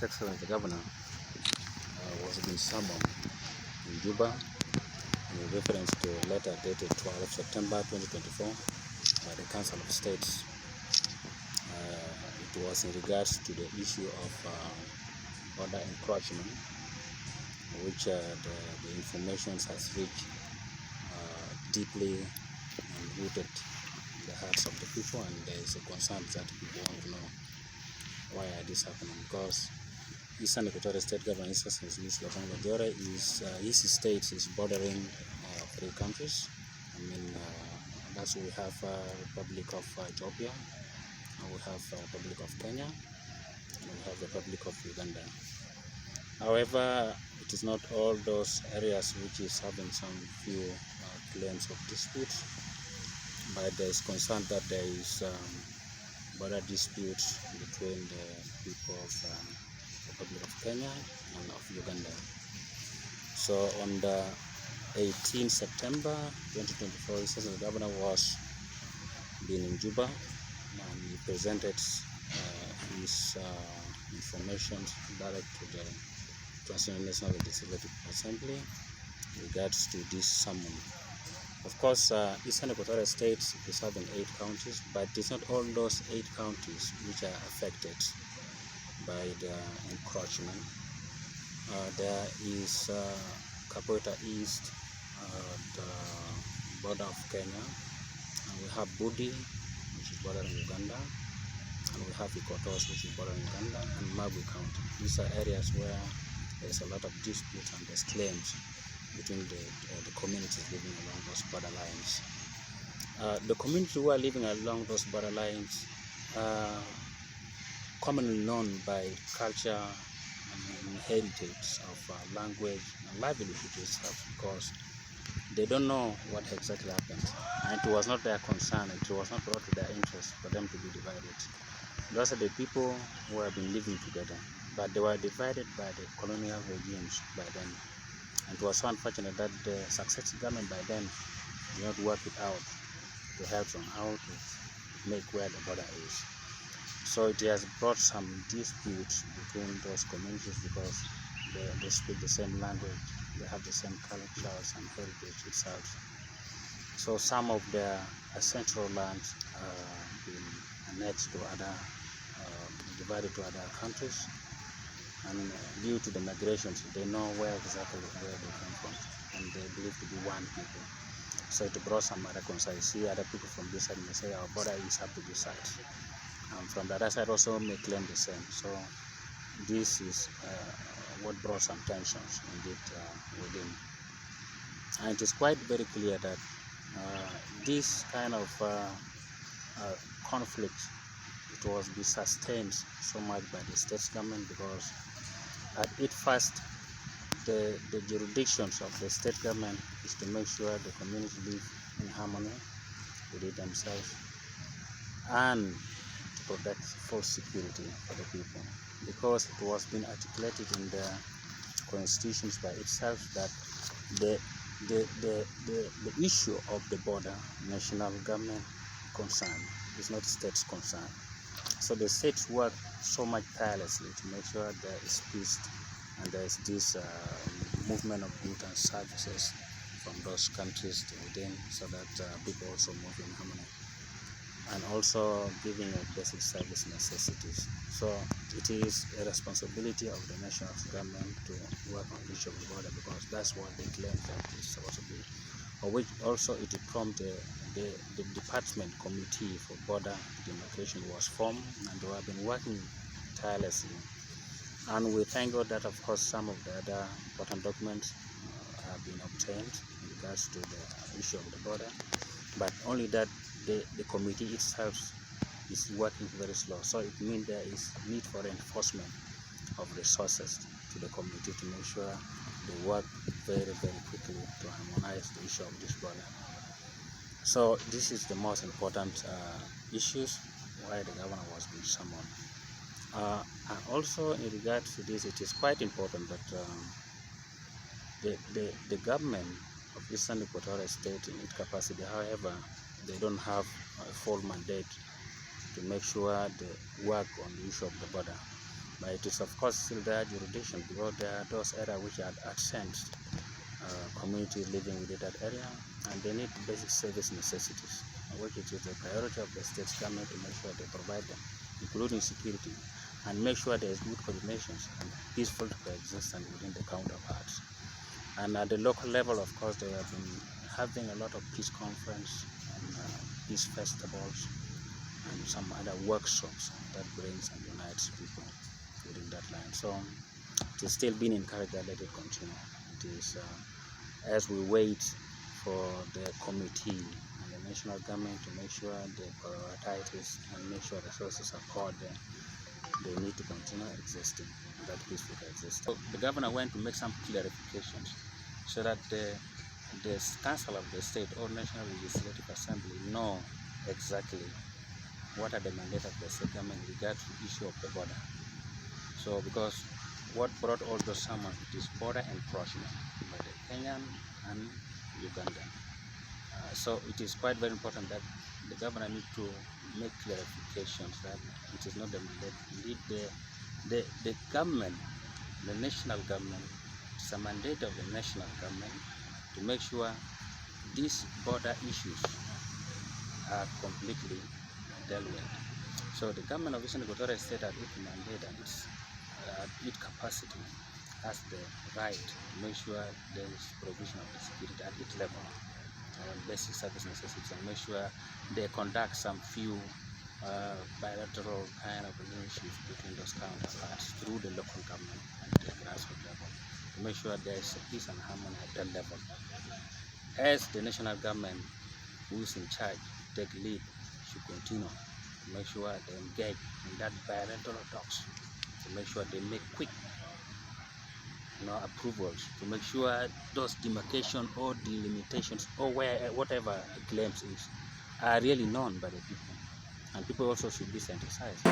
His Excellency the Governor was being summoned in Juba in reference to a letter dated 12 September 2024 by the Council of States. It was in regards to the issue of border encroachment, which the information has reached deeply and rooted in the hearts of the people, and there is a concern that people want to know why are this happening, because Eastern Equatorial State Governor, his state is bordering 3 countries. That's we have Republic of Ethiopia, and we have Republic of Kenya, and we have Republic of Uganda. However, it is not all those areas which is having some few claims of dispute, but there is concern that there is border disputes between the people of Republic of Kenya and of Uganda. So on the 18th September 2024, the governor was being in Juba, and he presented his information direct to the Transnational National Legislative Assembly in regards to this summon. Of course, Eastern Equatorial State is having 8 counties, but it's not all those 8 counties which are affected by the encroachment. There is Capoeira East, the border of Kenya, and we have Budi, which is bordering Uganda, and we have Ikotos, which is bordering Uganda, and Magu County. These are areas where there's a lot of dispute and there's claims between the communities living along those borderlines. The communities who are living along those borderlines are commonly known by culture and heritage of language and livelihood itself, because they don't know what exactly happened, and it was not their concern, it was not brought to their interest for them to be divided. Those are the people who have been living together, but they were divided by the colonial regimes by then. And it was so unfortunate that the successive government by then did not work it out to help them how to make where the border is. So it has brought some disputes between those communities, because they speak the same language, they have the same cultures and heritage itself. So some of their ancestral lands been annexed to other, divided to other countries, and due to the migrations, they know exactly where they come from, and they believe to be one people. So it brought some reconciliation. See other people from this side may say our border is up to this side, and from the other side also may claim the same. So this is what brought some tensions indeed within. And it is quite very clear that this kind of conflict, it was be sustained so much by the state government, because at its first, the jurisdictions of the state government is to make sure the community live in harmony within themselves, and to protect full security for the people, because it was being articulated in the constitutions by itself that the issue of the border national government concern is not state's concern. So the states work so much tirelessly to make sure there is peace and there is this movement of goods and services from those countries to within, so that people also move in harmony, and also giving a basic service necessities. So it is a responsibility of the national government to work on the issue of the border, because that's what they claim that it's supposed to be, or which also it prompted the department committee for border demarcation was formed, and they have been working tirelessly. And we thank God that, of course, some of the other important documents have been obtained in regards to the issue of the border, but only that the committee itself is working very slow. So it means there is need for enforcement of resources to the committee to make sure they work very, very quickly to harmonize the issue of this border. So this is the most important issues why the governor was being summoned. And also in regards to this, it is quite important that the government of Eastern Equatorial State in its capacity, however, they don't have a full mandate to make sure they work on the issue of the border. But it is of course still their jurisdiction, because there are those areas which are adjacent communities living within that area, and they need basic service necessities, which it is the priority of the state's government to make sure they provide them, including security, and make sure there is good coordination and peaceful coexistence within the counterparts. And at the local level, of course, they have been having a lot of peace conference and peace festivals and some other workshops that brings and unites people within that land. So it is still being encouraged that let it continue. It is as we wait for the committee and the national government to make sure they prioritize this and make sure resources are poured there, they need to continue existing, that peaceful existence. So the governor went to make some clarifications so that the council of the state or national legislative assembly know exactly what are the mandate of the state government in regard to the issue of the border. So because what brought all those summons is border encroachment by the Kenyan and Uganda. So it is quite very important that the governor needs to make clarifications that it is not the mandate. Indeed, the government, the national government, it's a mandate of the national government to make sure these border issues are completely dealt with. So the government of Eastern Equatorial State at its mandate and its capacity has the right to make sure there is provision of the security at its level and basic service necessities, and make sure they conduct some few bilateral kind of relationships between those counterparts through the local government and the grassroots level to make sure there is peace and harmony at that level. As the national government, who is in charge, take lead, should continue to make sure they engage in that bilateral talks, to make sure they make quick approvals, to make sure those demarcation or delimitations or whatever the claims is are really known by the people, and people also should be sensitized.